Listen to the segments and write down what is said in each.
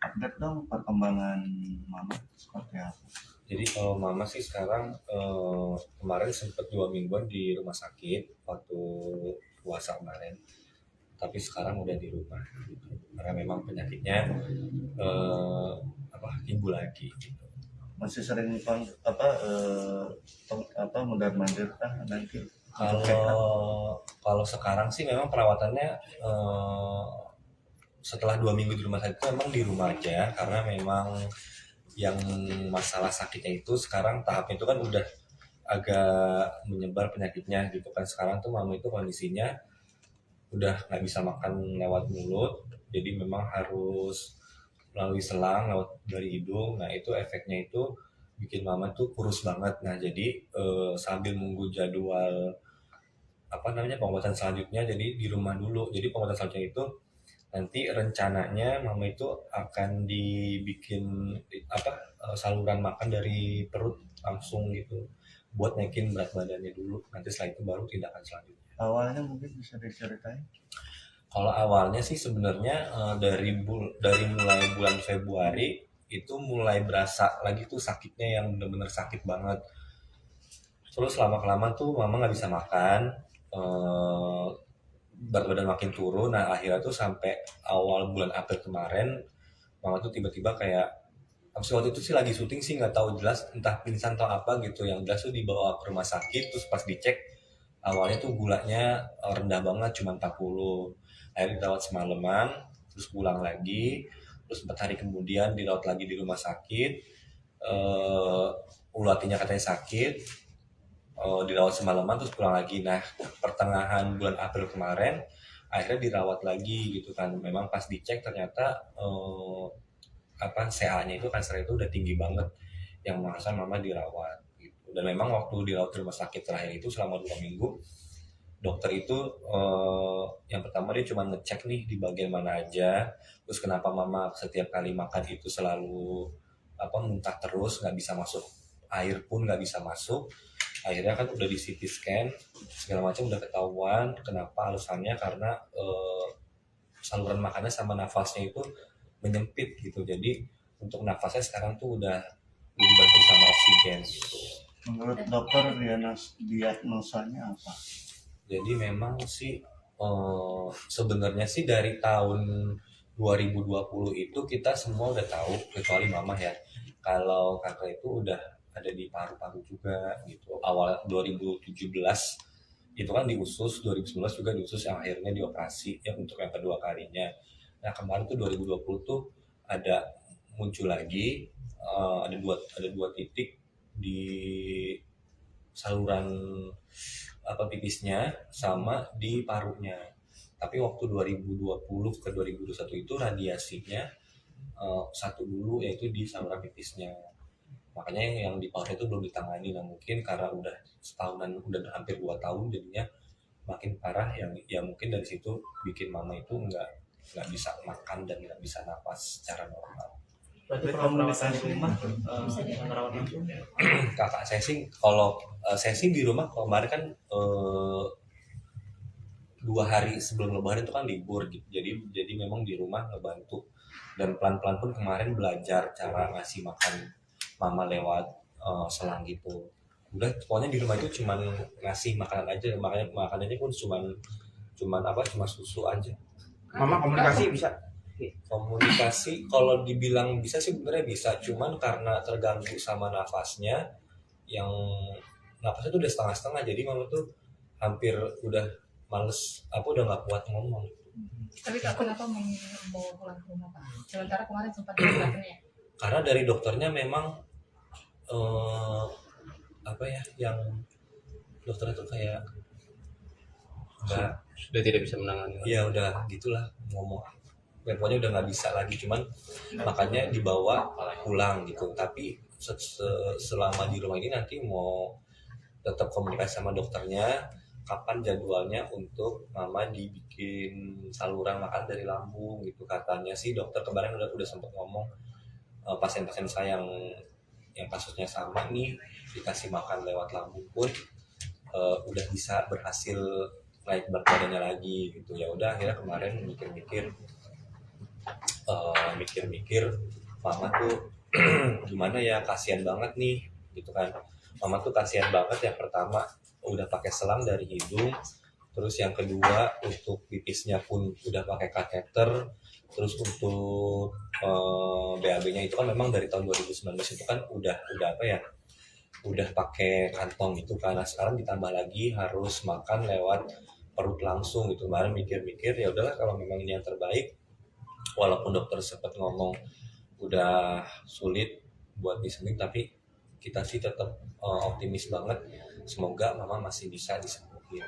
Update dong perkembangan mama seperti apa? Jadi kalau mama sih sekarang kemarin sempat 2 mingguan di rumah sakit waktu puasa kemarin, tapi sekarang udah di rumah gitu. Karena memang penyakitnya timbul lagi gitu. Masih sering mundar mandir nanti? Kalau sekarang sih memang perawatannya setelah 2 minggu di rumah sakit itu memang di rumah aja, karena memang yang masalah sakitnya itu sekarang tahapnya itu kan udah agak menyebar penyakitnya gitu kan. Sekarang tuh mama itu kondisinya udah nggak bisa makan lewat mulut, jadi memang harus melalui selang lewat dari hidung. Nah itu efeknya itu bikin mama tuh kurus banget. Nah jadi sambil nunggu jadwal pengobatan selanjutnya, jadi di rumah dulu. Jadi pengobatan selanjutnya itu nanti rencananya mama itu akan dibikin saluran makan dari perut langsung gitu, buat naikin berat badannya dulu. Nanti setelah itu baru tindakan selanjutnya. Awalnya mungkin bisa diceritain? Kalau awalnya sih sebenarnya dari mulai bulan Februari itu mulai berasa lagi tuh sakitnya yang benar-benar sakit banget. Terus lama-kelamaan tuh mama nggak bisa makan, berat badan makin turun. Nah akhirnya tuh sampai awal bulan April kemarin mama tuh tiba-tiba kayak waktu itu sih lagi syuting sih nggak tahu jelas entah pingsan atau apa gitu, yang jelas tuh dibawa ke rumah sakit. Terus pas dicek awalnya tuh gulanya rendah banget, cuma 40. Akhirnya dirawat semalaman, terus pulang lagi, terus 4 hari kemudian dirawat lagi di rumah sakit. Ulatinya katanya sakit, dirawat semalaman terus pulang lagi. Nah pertengahan bulan April kemarin akhirnya dirawat lagi gitu kan. Memang pas dicek ternyata CA-nya itu, kanker itu udah tinggi banget, yang maksa mama dirawat gitu. Dan memang waktu dirawat di rumah sakit terakhir itu selama 2 minggu, dokter itu yang pertama dia cuma ngecek nih di bagian mana aja, terus kenapa mama setiap kali makan itu selalu muntah terus, nggak bisa masuk air pun nggak bisa masuk. Akhirnya kan udah di CT scan segala macam, udah ketahuan kenapa alasannya, karena saluran makannya sama nafasnya itu menyempit gitu. Jadi untuk nafasnya sekarang tuh udah dibantu sama oksigen gitu. Menurut dokter diagnosanya apa? Jadi memang sih sebenarnya sih dari tahun 2020 itu kita semua udah tahu, kecuali mama ya, kalau kanker itu udah ada di paru-paru juga gitu. Awal 2017 itu kan di usus, 2019 juga di usus, yang akhirnya dioperasi yang untuk yang kedua kalinya. Nah kemarin tuh 2020 tuh ada muncul lagi, ada dua titik di saluran pipisnya sama di parunya. Tapi waktu 2020 ke 2021 itu radiasinya satu dulu, yaitu di saluran pipisnya. Makanya yang di paru itu belum ditangani. Nah mungkin karena udah setahunan, udah hampir 2 tahun, jadinya makin parah. Yang mungkin dari situ bikin mama itu nggak bisa makan dan nggak bisa napas secara normal. Berarti perawatan di rumah merawat langsung? Kakak saya sih, kalau saya sih di rumah kemarin kan 2 hari sebelum lebaran itu kan libur gitu. Jadi memang di rumah ngebantu, dan pelan-pelan pun kemarin belajar cara ngasih makan mama lewat selang gitu. Udah pokoknya di rumah itu cuman ngasih makanan aja, makanannya pun cuma susu aja. Mama komunikasi bisa? Komunikasi kalau dibilang bisa sih sebenarnya bisa, cuman karena terganggu sama nafasnya, yang nafasnya tuh udah setengah-setengah, jadi mama tuh hampir udah males, udah nggak kuat ngomong. Tapi kenapa mau pulang ke rumah Pak? Sementara kemarin sempat dilakukannya. Karena dari dokternya memang yang dokter itu kayak nggak, Sudah tidak bisa menangani. ya udah gitulah ngomong, pokoknya udah nggak bisa lagi, cuman makanya dibawa pulang gitu. Tapi selama di rumah ini nanti mau tetap komunikasi sama dokternya kapan jadwalnya untuk mama dibikin saluran makan dari lambung gitu. Katanya sih dokter kemarin udah sempat ngomong, pasien-pasien saya yang kasusnya sama nih dikasih makan lewat lambung pun udah bisa berhasil naik berat badannya lagi gitu. Ya udah akhirnya kemarin mikir-mikir mikir-mikir mama tuh gimana ya, kasihan banget nih gitu kan. Mama tuh kasihan banget, yang pertama udah pakai selang dari hidung, terus yang kedua untuk pipisnya pun udah pakai kateter, terus untuk BAB-nya itu kan memang dari tahun 2019 itu kan udah apa ya, udah pakai kantong gitu karena sekarang ditambah lagi harus makan lewat perut langsung gitu. Kemarin mikir-mikir ya udahlah kalau memang ini yang terbaik, walaupun dokter sempat ngomong udah sulit buat disembuhin, tapi kita sih tetap optimis banget, semoga mama masih bisa disembuhin.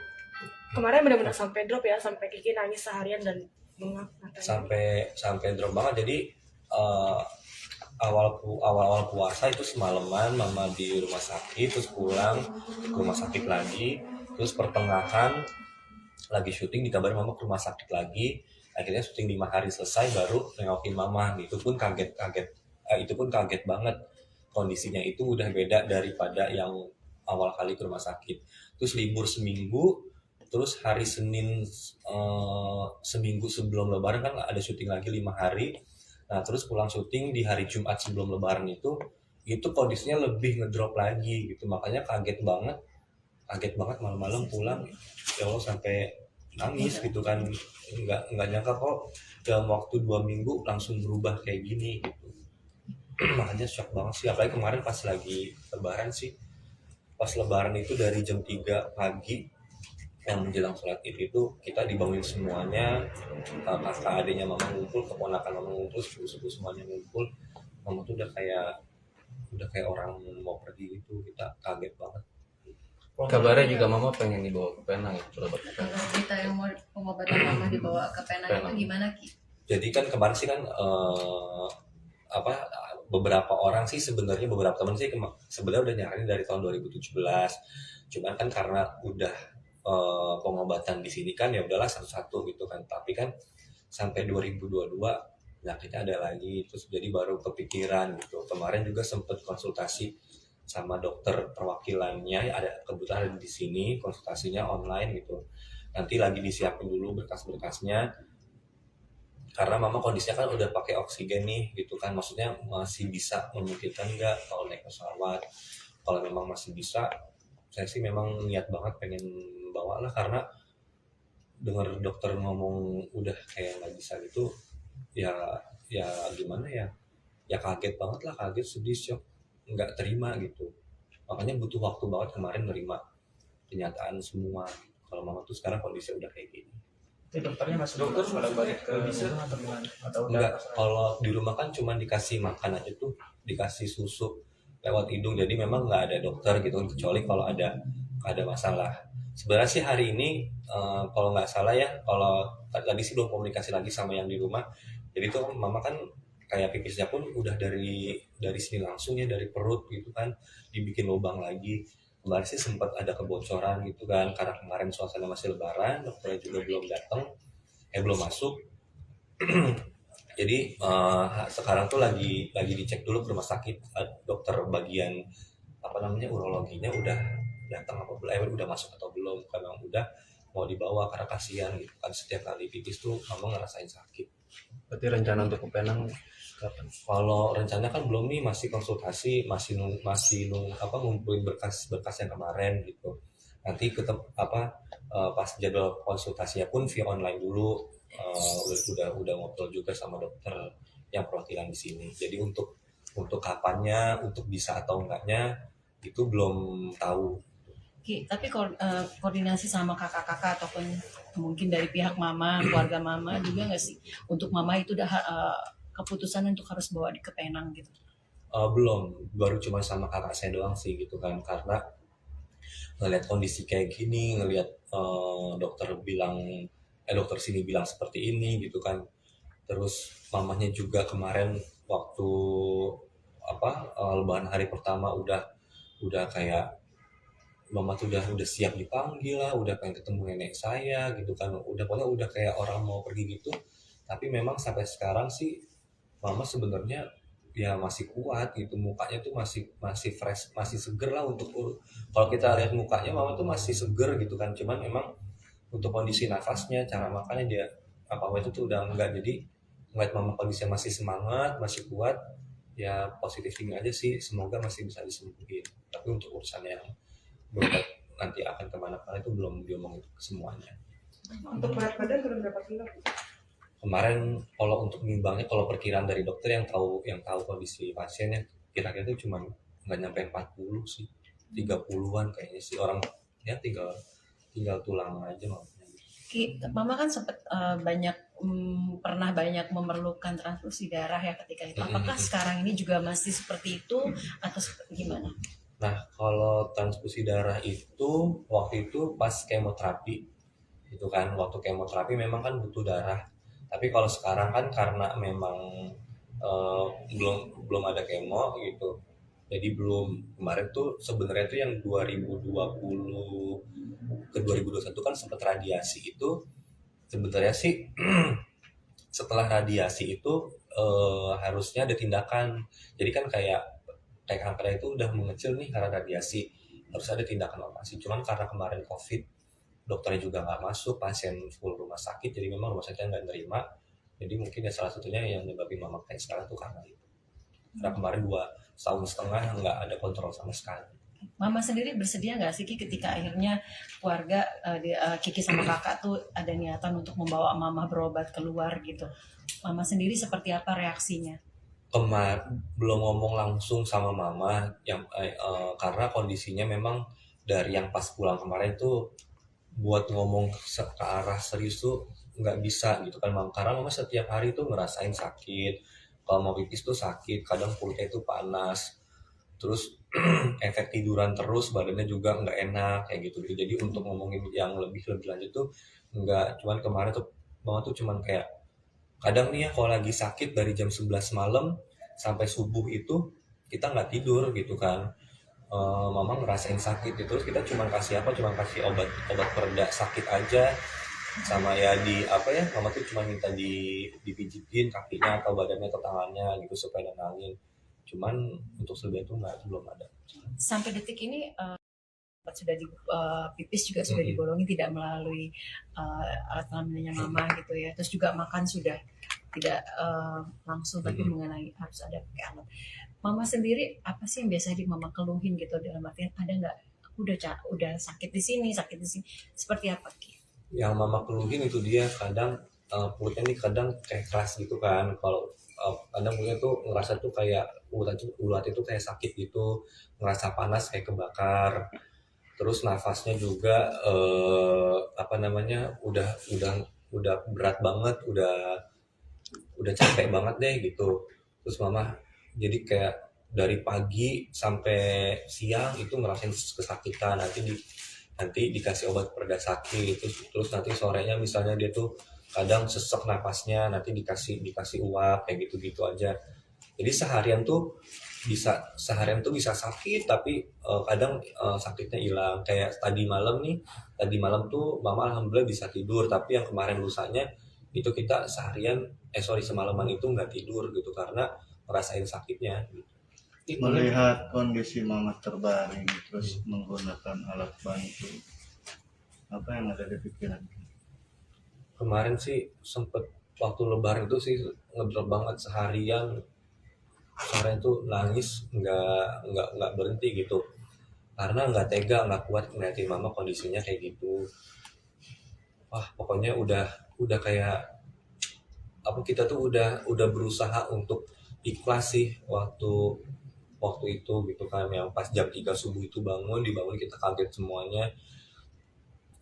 Kemarin benar-benar sampai drop ya, sampai Kiki nangis seharian dan bengap matanya. Sampai drop banget. Jadi awal puasa itu semalaman mama di rumah sakit, terus pulang ke rumah sakit lagi, terus pertengahan lagi syuting dikabarin mama ke rumah sakit lagi. Akhirnya syuting 5 hari selesai baru nengokin mama. Itu pun kaget banget, kondisinya itu udah beda daripada yang awal kali ke rumah sakit. Terus libur seminggu, terus hari Senin seminggu sebelum lebaran kan ada syuting lagi 5 hari. Nah terus pulang syuting di hari Jumat sebelum lebaran itu kondisinya lebih ngedrop lagi gitu. Makanya kaget banget malam-malam pulang, ya Allah sampai nangis gitu kan. Nggak nyangka kok dalam waktu 2 minggu langsung berubah kayak gini gitu. Makanya shock banget sih, apalagi kemarin pas lagi lebaran sih. Pas lebaran itu dari jam 3 pagi yang menjelang sholat id itu kita dibangun semuanya, kakak adiknya mama ngumpul, keponakan mama ngumpul, sepupu semuanya ngumpul. Mama tuh udah kayak orang mau pergi gitu, kita kaget banget. Kabarnya juga mama pengen dibawa ke Penang ya, berobat ke Penang. Kalau kita yang mau pengobatan mama dibawa ke Penang itu gimana Ki? Jadi kan kemarin sih kan beberapa orang sih sebenarnya, beberapa teman sih sebenarnya udah nyaranin dari tahun 2017. Cuman kan karena udah pengobatan di sini kan ya udahlah satu-satu gitu kan. Tapi kan sampai 2022 penyakitnya ada lagi, terus jadi baru kepikiran gitu. Kemarin juga sempet konsultasi sama dokter perwakilannya, ada kebetulan ada di sini, konsultasinya online gitu. Nanti lagi disiapin dulu berkas-berkasnya, karena mama kondisinya kan udah pakai oksigen nih gitu kan. Maksudnya masih bisa memungkinkan nggak kalau naik pesawat. Kalau memang masih bisa, saya sih memang niat banget pengen bawa lah, karena dengar dokter ngomong udah kayak nggak bisa gitu, ya gimana ya kaget banget lah, kaget, sedih, shock, nggak terima gitu. Makanya butuh waktu banget kemarin nerima kenyataan semua kalau mama tuh sekarang kondisinya udah kayak gini. Itu dokternya masih dokter sudah balik ke rumah atau gimana? Atau udah? Enggak, kalau di rumah kan cuma dikasih makan aja tuh, dikasih susu lewat hidung, jadi memang nggak ada dokter gitu, kecuali kalau ada masalah. Sebenarnya sih hari ini kalau nggak salah ya, kalau tadi sih belum komunikasi lagi sama yang di rumah. Jadi tuh mama kan kayak pipisnya pun udah dari sini langsung ya, dari perut gitu kan, dibikin lubang lagi. Kemarin sih sempat ada kebocoran gitu kan, karena kemarin suasana masih lebaran, dokternya juga belum datang, belum masuk. Jadi sekarang tuh lagi dicek dulu ke rumah sakit, dokter bagian urologinya udah datang apa belum, udah masuk atau belum. Kalau udah mau dibawa, karena kasihan gitu kan, setiap kali pipis tuh mama ngerasain sakit. Berarti rencana untuk ke Penang kapan? Kalau rencana kan belum nih, masih konsultasi, masih ngumpulin berkas yang kemarin gitu. Nanti pas jadwal konsultasinya pun via online dulu. Udah ngobrol juga sama dokter yang perwakilan di sini. Jadi untuk kapannya, untuk bisa atau enggaknya itu belum tahu. Ki, tapi koordinasi sama kakak-kakak ataupun mungkin dari pihak mama, keluarga mama juga nggak sih? Untuk mama itu udah keputusan untuk harus bawa ke Penang gitu? Belum, baru cuma sama kakak saya doang sih gitu kan. Karena ngelihat kondisi kayak gini, ngelihat dokter sini bilang seperti ini gitu kan. Terus mamanya juga kemarin waktu lebaran hari pertama udah kayak mama tuh udah siap dipanggil lah, udah pengen ketemu nenek saya gitu kan, pokoknya udah kayak orang mau pergi gitu. Tapi memang sampai sekarang sih mama sebenarnya ya masih kuat gitu, mukanya tuh masih fresh, masih seger lah. Untuk kalau kita lihat mukanya mama tuh masih seger gitu kan, cuman memang untuk kondisi nafasnya, cara makannya dia itu tuh udah enggak. Jadi ngeliat mama kondisinya masih semangat, masih kuat, ya positif thinking aja sih, semoga masih bisa disembuhin. Tapi untuk urusan yang berobat nanti akan kemana-mana itu belum diomongin semuanya. Untuk berat badan turun berapa kilo? Kemarin kalau untuk nimbangnya, kalau perkiraan dari dokter yang tahu kondisi pasiennya, kira-kira itu cuma nggak nyampe 40 sih, 30-an kayaknya sih, orang ya tinggal tulang aja mamanya. Mama kan sempat pernah banyak memerlukan transfusi darah ya ketika itu. Apakah sekarang ini juga masih seperti itu atau gimana? Nah, kalau transfusi darah itu waktu itu pas kemoterapi, itu kan waktu kemoterapi memang kan butuh darah. Tapi kalau sekarang kan karena memang belum ada kemo gitu, jadi belum. Kemarin tuh sebenarnya tuh yang 2020 ke 2021 kan sempat radiasi itu, sebenarnya sih setelah radiasi itu harusnya ada tindakan. Jadi kan kayak kanker itu udah mengecil nih karena radiasi, harus ada tindakan operasi. Cuman karena kemarin COVID, dokternya juga nggak masuk, pasien full rumah sakit, jadi memang rumah sakitnya nggak nerima. Jadi mungkin ya salah satunya yang nyebabin mama kayak sekarang tuh karena itu. Karena kemarin 2,5 tahun nggak ada kontrol sama sekali. Mama sendiri bersedia nggak sih Ki ketika akhirnya keluarga Kiki sama kakak tuh ada niatan untuk membawa mama berobat keluar gitu? Mama sendiri seperti apa reaksinya? Belum ngomong langsung sama mama yang karena kondisinya memang dari yang pas pulang kemarin tuh buat ngomong ke arah serius tuh nggak bisa gitu kan Mam. Karena mama setiap hari tuh ngerasain sakit, kalau mau pipis tuh sakit, kadang perutnya itu panas, terus efek tiduran terus, badannya juga nggak enak kayak gitu. Jadi untuk ngomongin yang lebih lanjut tuh nggak. Cuman kemarin tuh mama tuh cuman kayak kadang nih ya kalau lagi sakit dari jam 11 malam sampai subuh itu kita nggak tidur gitu kan. Mama ngerasain sakit itu, terus kita cuma kasih obat pereda sakit aja, sama ya mama tuh cuma minta dipijitin kakinya atau badannya atau tangannya gitu supaya nenangin. Cuman untuk selebihnya tuh belum ada. Sampai detik ini sudah pipis juga sudah dibolongin tidak melalui alat kelaminnya mama gitu ya. Terus juga makan sudah tidak langsung tapi mengenai harus ada pakai alat. Mama sendiri apa sih yang biasa mama keluhin gitu, dalam artian ada nggak udah sakit di sini seperti apa Ki? Yang mama keluhin itu dia kadang perutnya nih kadang kayak keras gitu kan. Kalau kadang mulutnya tuh ngerasa tuh kayak ulat itu kayak sakit gitu, ngerasa panas kayak kebakar. Terus nafasnya juga udah berat banget, udah capek banget deh gitu. Terus mama jadi kayak dari pagi sampai siang itu ngerasain kesakitan, nanti dikasih obat pereda sakit, terus nanti sorenya misalnya dia tuh kadang sesek napasnya, nanti dikasih uap kayak gitu aja. Jadi seharian tuh bisa sakit, tapi kadang sakitnya hilang. Kayak tadi malam tuh mama alhamdulillah bisa tidur, tapi yang kemarin lusanya itu kita semalaman itu nggak tidur gitu karena ngerasain sakitnya gitu. Melihat kondisi mama terbaring terus menggunakan alat bantu, apa yang ada di pikiran? Kemarin sih sempet waktu lebaran itu sih ngedrop banget, seharian tuh nangis nggak berhenti gitu karena nggak tega, nggak kuat ngeliatin mama kondisinya kayak gitu. Wah pokoknya udah kayak apa, kita tuh udah berusaha untuk ikhlas sih waktu itu gitu kan, yang pas jam 3 subuh itu dibangun kita kaget semuanya,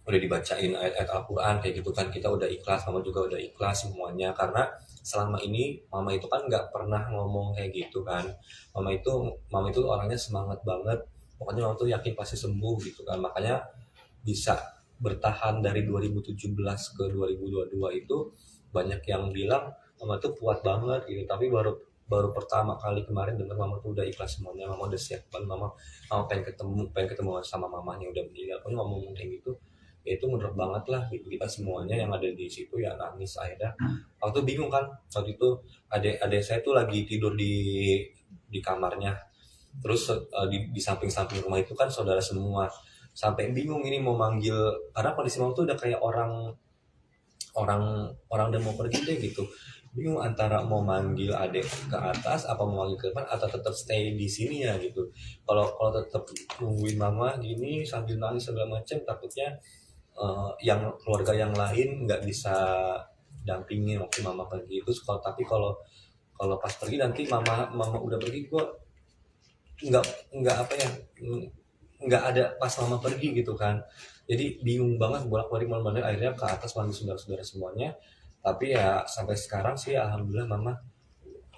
udah dibacain ayat-ayat Al-Quran kayak gitu kan, kita udah ikhlas, mama juga udah ikhlas semuanya. Karena selama ini mama itu kan nggak pernah ngomong kayak gitu kan, mama itu orangnya semangat banget, pokoknya mama tuh yakin pasti sembuh gitu kan, makanya bisa bertahan dari 2017 ke 2022 itu banyak yang bilang mama tuh kuat banget gitu. Tapi baru pertama kali kemarin dengar mama tuh udah ikhlas semuanya, mama udah siap banget, mama pengen ketemu sama mamanya udah meninggal. Pokoknya ngomong kayak gitu, ya itu menurut banget lah gitu. Kita semuanya yang ada di situ ya nangis. Akhirnya waktu bingung kan, waktu itu adik saya tuh lagi tidur di kamarnya, terus di samping rumah itu kan saudara semua, sampai bingung ini mau manggil karena kondisi mama tuh udah kayak orang udah mau pergi deh gitu. bingung antara mau manggil adek ke atas apa mau manggil ke depan atau tetap stay di sini ya gitu. Kalau tetap nungguin mama gini sambil nangis segala macam, takutnya yang keluarga yang lain nggak bisa dampingin waktu mama pergi itu. Kalau pas pergi nanti mama udah pergi, gue nggak apa ya, nggak ada pas mama pergi gitu kan. Jadi bingung banget bolak-balik malam-malam, akhirnya ke atas panggil saudara-saudara semuanya. Tapi ya sampai sekarang sih alhamdulillah mama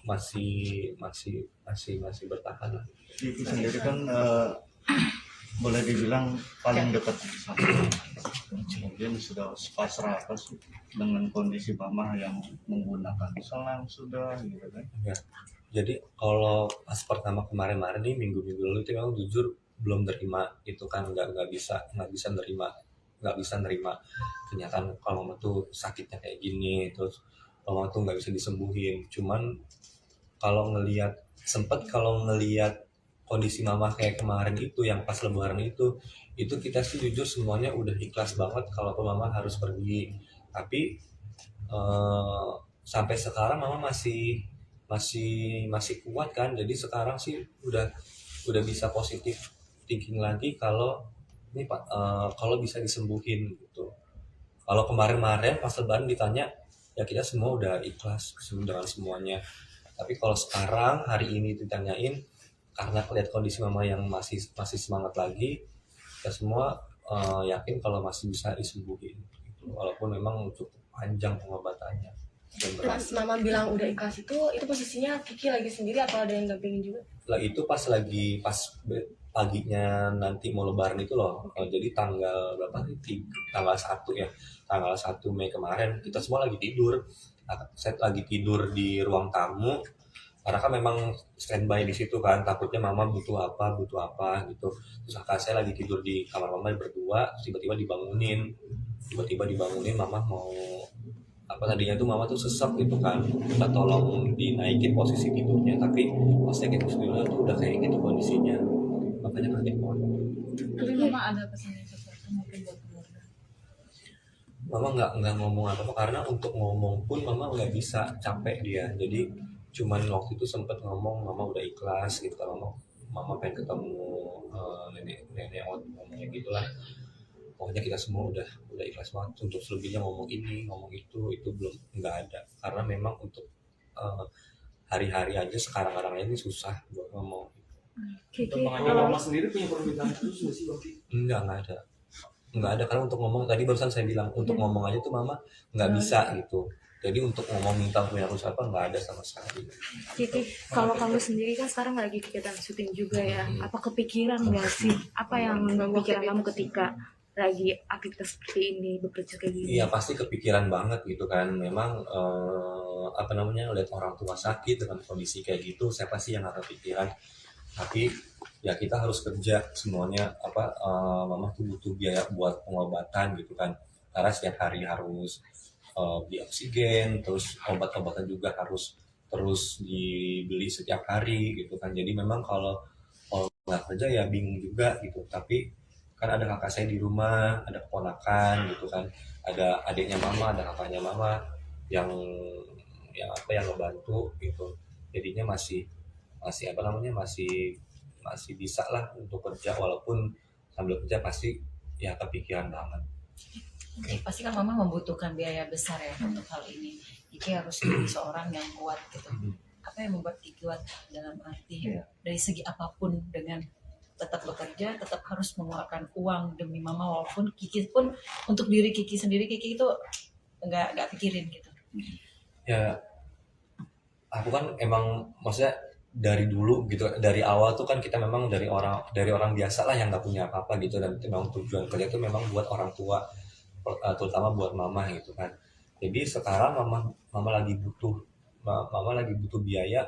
masih bertahan lah. Itu sendiri kan boleh dibilang paling dekat sama. Mungkin sudah pasrah apa sih dengan kondisi mama yang menggunakan selang sudah gitu kan. Ya. Jadi kalau pas pertama kemarin nih minggu-minggu lalu itu memang jujur belum terima itu kan, nggak bisa nerima kenyataan kalau mama tuh sakitnya kayak gini, terus mama tuh nggak bisa disembuhin. Cuman kalau ngelihat kondisi mama kayak kemarin itu yang pas lebaran itu kita sih jujur semuanya udah ikhlas banget kalau mama harus pergi. Tapi sampai sekarang mama masih kuat kan. Jadi sekarang sih udah bisa positif thinking lagi kalau ini Pak, kalau bisa disembuhin gitu. Kalau kemarin pas lebaran ditanya ya kita semua udah ikhlas dengan semuanya. Tapi kalau sekarang hari ini ditanyain, karena lihat kondisi mama yang masih semangat lagi, kita semua yakin kalau masih bisa disembuhin gitu. Walaupun memang cukup panjang pengobatannya. Pas mama bilang udah ikhlas itu posisinya Kiki lagi sendiri apa ada yang dampingin juga? Lah itu pas paginya nanti mau lebaran itu loh. Jadi tanggal berapa nih? Tanggal 1 ya. Tanggal 1 Mei kemarin kita semua lagi tidur. Saya lagi tidur di ruang tamu. Karena kan memang standby di situ kan, takutnya mama butuh apa gitu. Terus kakak saya lagi tidur di kamar mama berdua, tiba-tiba dibangunin mama mau apa, tadinya tuh mama tuh sesak gitu kan, kita tolong dinaikin posisi tidurnya, tapi pas naikin posisi tidurnya tuh udah kayak gitu kondisinya, makanya kaget banget. Tapi mama ada pesan sesuatu mungkin buat keluarga? Mama nggak ngomong apa karena untuk ngomong pun mama nggak bisa, capek dia. Jadi cuman waktu itu sempet ngomong mama udah ikhlas gitu kan, mama pengen ketemu nenek ngomongnya gitulah. Pokoknya kita semua udah ikhlas banget. Untuk selebihnya ngomong ini ngomong itu belum, nggak ada, karena memang untuk hari-hari aja sekarang ini susah buat ngomong. Untuk mengenai mama sendiri punya permintaan khusus nggak sih Bang? Nggak ada karena untuk ngomong tadi barusan saya bilang untuk ngomong aja tuh mama nggak bisa gitu. Jadi untuk ngomong minta punya harus apa nggak ada sama sekali. Kiki, kalau kamu sendiri kan sekarang lagi kegiatan syuting juga ya. Apa kepikiran nggak sih? Apa yang pikiran kamu ketika lagi aktivitas seperti ini, bekerja kayak gini? Iya pasti kepikiran banget gitu kan. Memang lihat orang tua sakit dengan kondisi kayak gitu, siapa sih yang nggak kepikiran? Tapi ya kita harus kerja semuanya. Mama tuh butuh biaya buat pengobatan gitu kan. Karena setiap hari harus beli oksigen, terus obat-obatan juga harus terus dibeli setiap hari gitu kan. Jadi memang kalau nggak kerja ya bingung juga gitu. Tapi kan ada kakak saya di rumah, ada keponakan gitu kan, ada adiknya mama, ada kakaknya mama yang ngebantu gitu. Jadinya masih bisa lah untuk kerja, walaupun sambil kerja pasti ya kepikiran banget. Oke, pasti kan mama membutuhkan biaya besar ya untuk hal ini. Kiki harus jadi seorang yang kuat gitu. Apa yang membuat Kiki kuat dalam arti dari segi apapun, dengan tetap bekerja, tetap harus mengeluarkan uang demi mama, walaupun Kiki pun untuk diri Kiki sendiri Kiki itu nggak pikirin gitu. Ya aku kan emang maksudnya dari dulu gitu, dari awal tuh kan kita memang dari orang biasa lah yang nggak punya apa-apa gitu, dan memang tujuan kerja itu memang buat orang tua, terutama buat mama gitu kan. Jadi sekarang mama lagi butuh biaya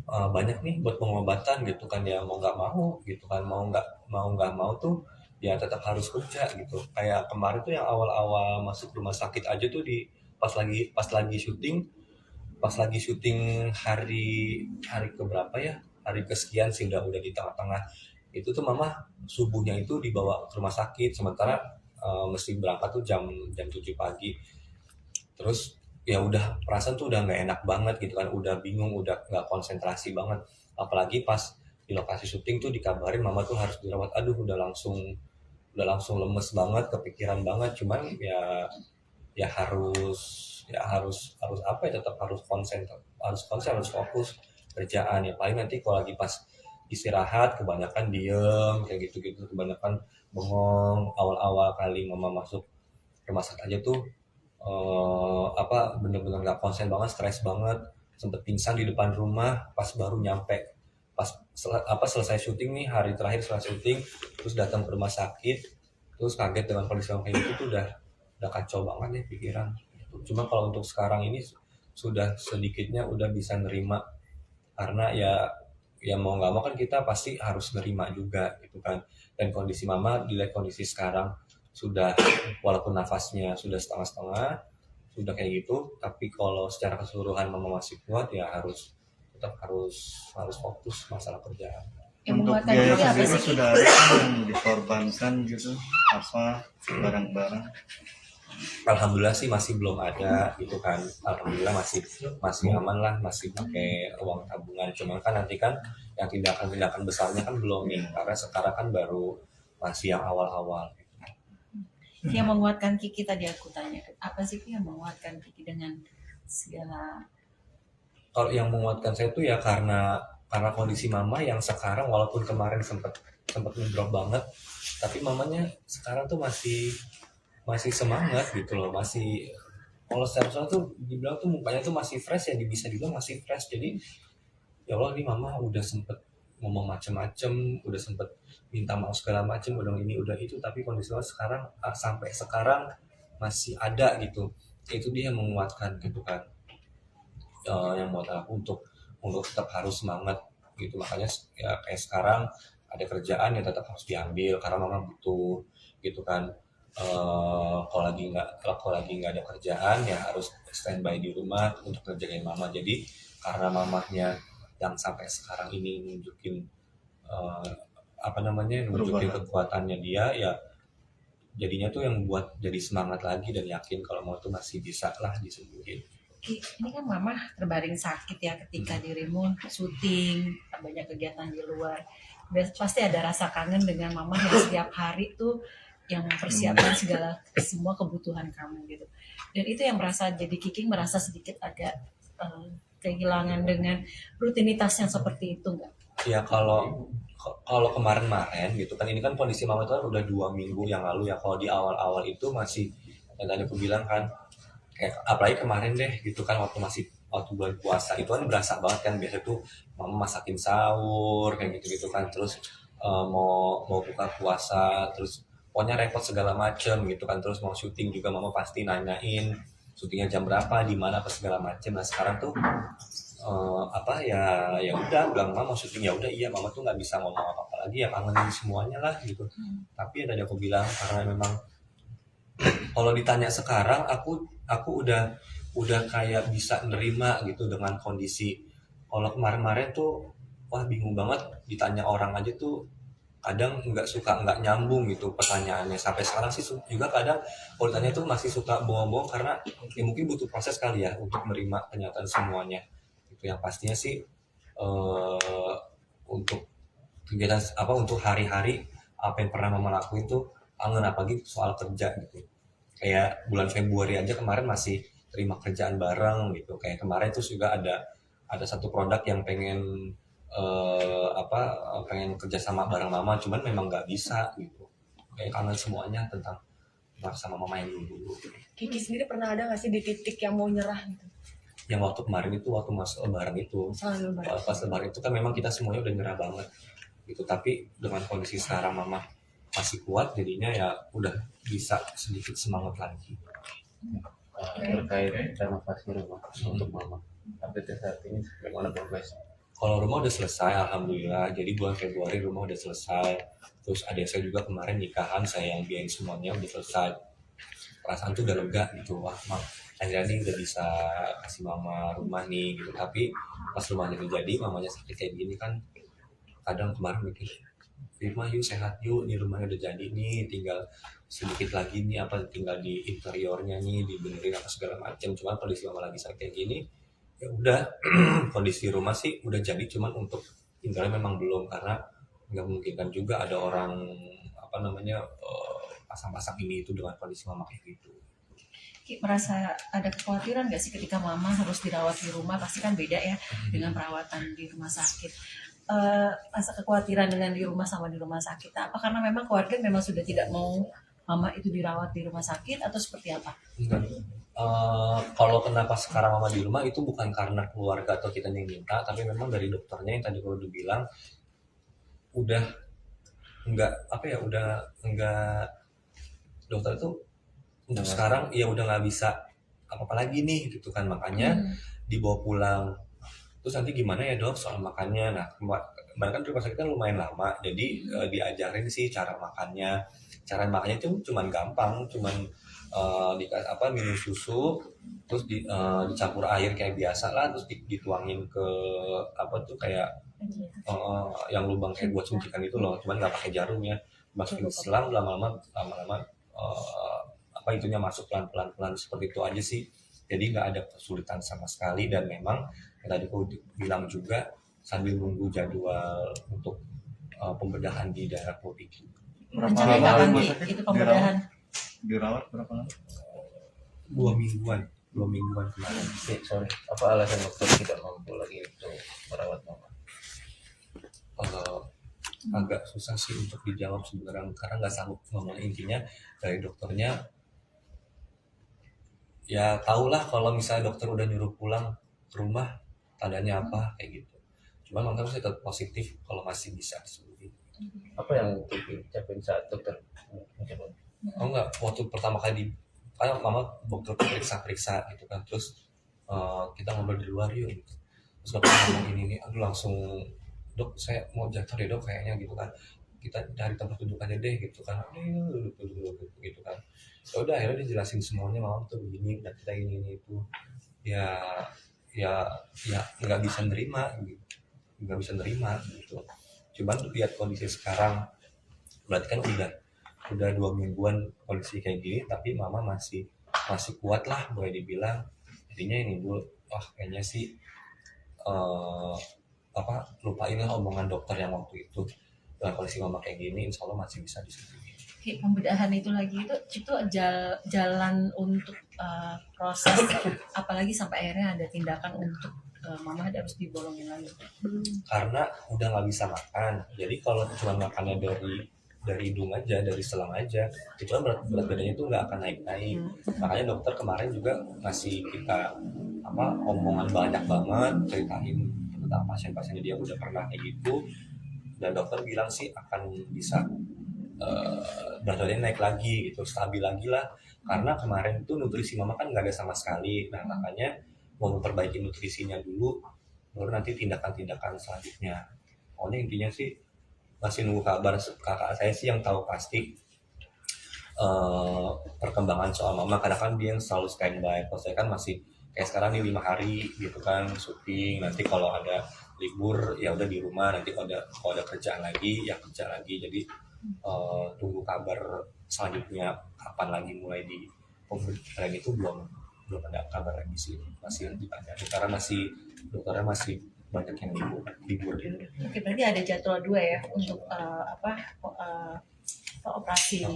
banyak nih buat pengobatan gitu kan, ya mau nggak mau gitu kan, mau nggak mau tuh ya tetap harus kerja gitu. Kayak kemarin tuh yang awal-awal masuk rumah sakit aja tuh pas lagi syuting hari keberapa ya, hari kesekian sih udah di tengah-tengah itu tuh mama subuhnya itu dibawa ke rumah sakit, sementara mesti berangkat tuh jam 7 pagi. Terus ya udah perasaan tuh udah nggak enak banget gitu kan, udah bingung, udah nggak konsentrasi banget, apalagi pas di lokasi syuting tuh dikabarin mama tuh harus dirawat, aduh udah langsung lemes banget, kepikiran banget, cuman ya harus apa ya, tetap harus konsen, harus fokus kerjaan ya. Paling nanti kalau lagi pas istirahat kebanyakan diem kayak gitu-gitu, kebanyakan bengong. Awal-awal kali mama masuk rumah sakit aja tuh bener-bener nggak konsen banget, stres banget, sempet pingsan di depan rumah pas baru nyampe, pas selesai syuting nih, hari terakhir selesai syuting, terus datang ke rumah sakit, terus kaget dengan kondisi kayak gitu tuh udah kacau banget ya pikiran. Cuma kalau untuk sekarang ini sudah sedikitnya udah bisa nerima, karena ya mau nggak mau kan kita pasti harus nerima juga gitu kan. Dan kondisi mama dilihat kondisi sekarang sudah, walaupun nafasnya sudah setengah-setengah, sudah kayak gitu, tapi kalau secara keseluruhan mama masih kuat, ya tetap harus fokus masalah kerjaan. Yang Untuk menguatkan biaya diri apa sendiri sih? sudah ada yang dikorbankan gitu, apa barang-barang. Alhamdulillah sih masih belum ada gitu kan. Alhamdulillah masih aman lah, masih pakai uang tabungan. Cuman kan nanti kan yang tindakan besarnya kan belum nih, karena sekarang kan baru masih yang awal-awal. Yang menguatkan Kiki tadi aku tanya, apa sih yang menguatkan Kiki dengan segala Kalau yang menguatkan saya tuh ya karena kondisi mama yang sekarang, walaupun kemarin sempat ngedrop banget, tapi mamanya sekarang tuh masih semangat gitu loh, masih, kalau secara tuh dibilang tuh mukanya tuh masih fresh ya, bisa dibilang masih fresh. Jadi ya Allah, ini mama udah sempet ngomong macem-macem, udah sempet minta maaf segala macem, udah ini udah itu, tapi kondisinya sekarang sampai sekarang masih ada gitu. Itu dia yang menguatkan gitu kan. Yang buat aku untuk tetap harus semangat gitu. Makanya ya kayak sekarang ada kerjaan ya tetap harus diambil karena mama butuh gitu kan. Kalau lagi nggak ada kerjaan ya harus standby di rumah untuk ngerjain mama. Jadi karena mamahnya yang sampai sekarang ini nunjukin kekuatannya dia, ya jadinya tuh yang buat jadi semangat lagi dan yakin kalau mau tuh masih bisa lah disembuhin. Ki, ini kan mama terbaring sakit ya ketika dirimu syuting, banyak kegiatan di luar. Pasti ada rasa kangen dengan mama yang setiap hari tuh yang mempersiapkan semua kebutuhan kamu gitu. Dan itu yang jadi Kiki merasa sedikit agak kehilangan dengan rutinitas yang seperti itu enggak? Ya kalau kemarin gitu kan, ini kan kondisi mama itu kan udah 2 minggu yang lalu ya. Kalau di awal-awal itu masih, yang tadi aku bilang kan, kayak apalagi kemarin deh gitu kan, waktu bulan puasa itu kan berasa banget kan, biasa tuh mama masakin sahur kayak gitu kan, terus mau buka puasa, terus pokoknya repot segala macem gitu kan, terus mau syuting juga mama pasti nanyain syutingnya jam berapa, di mana, apa segala macem. Nah sekarang tuh ya udah bilang mama mau syuting, ya udah iya, mama tuh nggak bisa ngomong apa lagi, ya kangenin semuanya lah gitu. Tapi ya tadi aku bilang, karena memang kalau ditanya sekarang aku udah kayak bisa nerima gitu dengan kondisi. Kalau kemarin tuh wah bingung banget, ditanya orang aja tuh kadang nggak nyambung gitu pertanyaannya. Sampai sekarang sih juga kadang kalau ditanya tuh masih suka bohong-bohong, karena ya mungkin butuh proses kali ya untuk menerima kenyataan semuanya. Itu yang pastinya sih untuk kegiatan untuk hari-hari apa yang pernah mama lakuin tuh kangen, apalagi soal kerja gitu. Kayak bulan Februari aja kemarin masih terima kerjaan bareng gitu. Kayak kemarin tuh juga ada satu produk yang pengen pengen kerja sama bareng mama, cuman memang nggak bisa gitu. Kayak kangen semuanya tentang sama mama yang dulu. Kiki sendiri pernah ada nggak sih di titik yang mau nyerah gitu? Yang waktu kemarin itu, waktu masuk lebaran itu, pas lebaran itu kan memang kita semuanya udah nyerah banget gitu. Tapi dengan kondisi sekarang mama masih kuat, jadinya ya udah bisa sedikit semangat lagi. Terkait renovasi rumah untuk mama, update saat ini bagaimana progres? Kalau rumah udah selesai, alhamdulillah. Jadi bulan Februari rumah udah selesai. Terus adik saya juga kemarin nikahan, saya yang biayain semuanya, udah selesai. Perasaan tuh udah lega gitu. Wah, akhirnya nih udah bisa kasih mama rumah nih gitu. Tapi pas rumahnya udah jadi, mamanya sakit kayak gini kan, kadang kemarin mikir, Firma yuk sehat yuk, di rumahnya udah jadi nih, tinggal sedikit lagi nih apa tinggal di interiornya nih dibenerin apa segala macam. Cuman kondisi mama lagi sakit kayak gini, ya udah kondisi rumah sih udah jadi, cuman untuk interior memang belum, karena nggak memungkinkan juga ada orang apa namanya pasang-pasang ini itu dengan kondisi mama kayak gitu. Ki, merasa ada kekhawatiran nggak sih ketika mama harus dirawat di rumah? Pasti kan beda ya dengan perawatan di rumah sakit. Rasa kekhawatiran dengan di rumah sama di rumah sakit, apa karena memang keluarga memang sudah tidak mau mama itu dirawat di rumah sakit atau seperti apa? Enggak. Kalau kenapa sekarang mama di rumah itu bukan karena keluarga atau kita yang minta, tapi memang dari dokternya yang tadi kalau dibilang udah enggak apa ya, udah enggak, dokter itu untuk sekarang ya udah nggak bisa apa-apa lagi nih gitu kan, makanya dibawa pulang. Terus nanti gimana ya dok soal makannya? Nah kemarin kan di rumah sakit kan lumayan lama, jadi diajarin sih cara makannya. Cara makannya itu cuman gampang, cuman minum susu, terus dicampur air kayak biasa lah, terus dituangin ke apa tuh kayak yang lubang kayak buat suntikan itu loh, cuman nggak pakai jarum ya, masukin selang, lama-lama apa itunya masuk pelan-pelan seperti itu aja sih. Jadi nggak ada kesulitan sama sekali, dan memang yang tadi aku bilang juga sambil nunggu jadwal untuk pembedahan di daerah perut itu. Rencananya lama kapan rumah Ki, sakit itu pembedahan? Dirawat berapa lama? 2 mingguan kemarin. Sorry, apa alasan dokter tidak mampu lagi untuk merawat mama? Agak susah sih untuk dijawab sebenarnya, karena nggak sanggup ngomong. Intinya dari dokternya ya tahulah kalau misalnya dokter udah nyuruh pulang ke rumah tandanya apa kayak gitu. Cuman mama saya tetap positif kalau masih bisa disembuhin. Apa yang diucapin saat dokter mencoba? Oh enggak, waktu pertama kali kayak mama dokter periksa gitu kan, terus kita ngobrol di luar yuk gitu. Terus dokter ngomong ini aduh langsung, dok saya mau jatuh deh dok kayaknya gitu kan, kita cari tempat duduk aja deh gitu kan, duduk gitu kan. Ya udah akhirnya dijelasin semuanya, mama tuh begini dan kita ini itu ya nggak bisa nerima gitu. Cuman lihat kondisi sekarang berarti kan udah 2 mingguan kondisi kayak gini, tapi mama masih kuat lah boleh dibilang. Jadinya ini dulu kayaknya sih lupain lah omongan dokter yang waktu itu, dengan kondisi mama kayak gini insya Allah masih bisa disembuhin. Oke, pembedahan itu lagi itu jalan untuk proses, apalagi sampai akhirnya ada tindakan untuk mama harus dibolongin lagi. Karena udah nggak bisa makan, jadi kalau cuma makannya dari hidung aja, dari selang aja, itu kan berat badannya itu nggak akan naik. Makanya dokter kemarin juga ngasih kita omongan banyak banget, ceritain tentang pasien-pasiennya dia udah pernah kayak gitu, dan dokter bilang sih akan bisa berat badannya naik lagi gitu, stabil lagi lah. Karena kemarin itu nutrisi mama kan nggak ada sama sekali. Nah makanya mau memperbaiki nutrisinya dulu, baru nanti tindakan-tindakan selanjutnya. Pokoknya intinya sih masih nunggu kabar. Kakak saya sih yang tahu pasti perkembangan soal mama, karena kan dia yang selalu standby. Kalau saya kan masih kayak sekarang nih 5 hari gitu kan syuting, nanti kalau ada libur ya udah di rumah, nanti kalau ada kerjaan lagi ya kerja lagi. Jadi tunggu kabar selanjutnya kapan lagi mulai di pemberitaan itu belum ada kabar lagi sih, masih ditanya karena dokternya masih banyak yang libur gitu. Oke, berarti ada jadwal 2 ya untuk operasi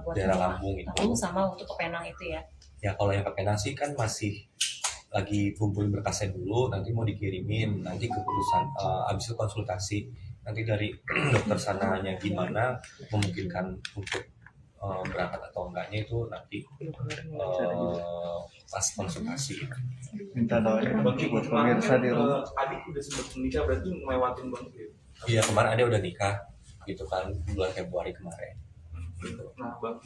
buat daerah lambung itu. lambung sama untuk kepenang itu ya. Ya kalau yang kepenang sih kan masih lagi kumpulin berkasnya dulu, nanti mau dikirimin, nanti keputusan abis itu konsultasi nanti dari dokter sananya gimana memungkinkan untuk berangkat atau enggaknya itu nanti pas konsultasi. Minta doanya buat pemirsa di rumah. Adik udah sempat menikah, berarti melewatin banget ya. Iya kemarin ada udah nikah gitu kan bulan Februari kemarin. Gitu. Nah bang,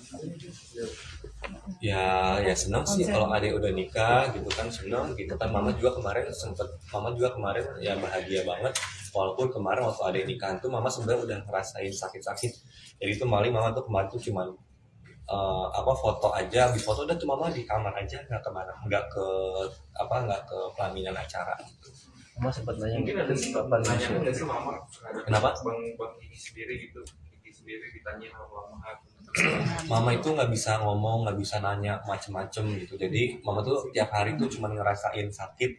Ya senang sih kalau adik udah nikah gitu kan, senang gitu kan. Mama juga kemarin ya bahagia banget, walaupun kemarin waktu adik nikahan tuh mama sebenarnya udah ngerasain sakit-sakit. Jadi itu maling mama tuh kemarin tuh cuman foto aja, habis foto udah tuh mama di kamar aja, nggak ke pelaminan acara gitu. Mama sempat nanya Mungkin ada kapan nanya nyusul? nggak sih mama? Kenapa? Bang Gigi sendiri gitu, Gigi sendiri ditanya sama mama. Mama itu nggak bisa ngomong, nggak bisa nanya macem-macem gitu. Jadi mama tuh tiap hari tuh cuma ngerasain sakit.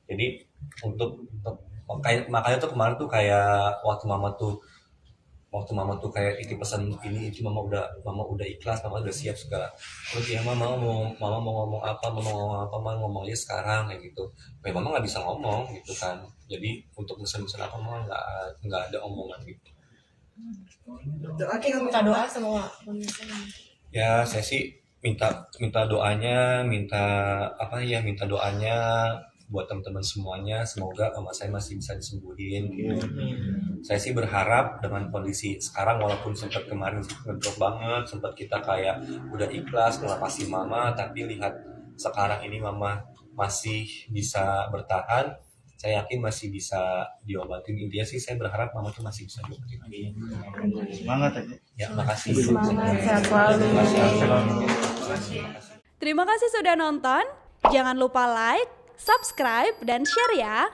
Jadi untuk makanya tuh kemarin tuh kayak waktu mama tuh kayak itu pesan ini itu mama udah ikhlas, mama udah siap segala. Terus ya mama mau ngomong apa, mama ngomong aja sekarang kayak gitu. Kayak mama nggak bisa ngomong gitu kan. Jadi untuk pesan-pesan apa mama nggak ada omongan gitu. Oke, kamu minta doa sama pemirsa. Ya saya sih minta doanya, minta doanya buat teman-teman semuanya, semoga mama saya masih bisa disembuhin gitu. Saya sih berharap dengan kondisi sekarang walaupun sempat kemarin ngedrop banget, sempat kita kayak udah ikhlas ngelepasin mama, tapi lihat sekarang ini mama masih bisa bertahan, saya yakin masih bisa diobatin. Intinya sih saya berharap mama tuh masih bisa diobatin lagi. Semangat aja. Ya, makasih. Semangat, sehat selalu. Terima kasih sudah nonton. Jangan lupa like, subscribe, dan share ya.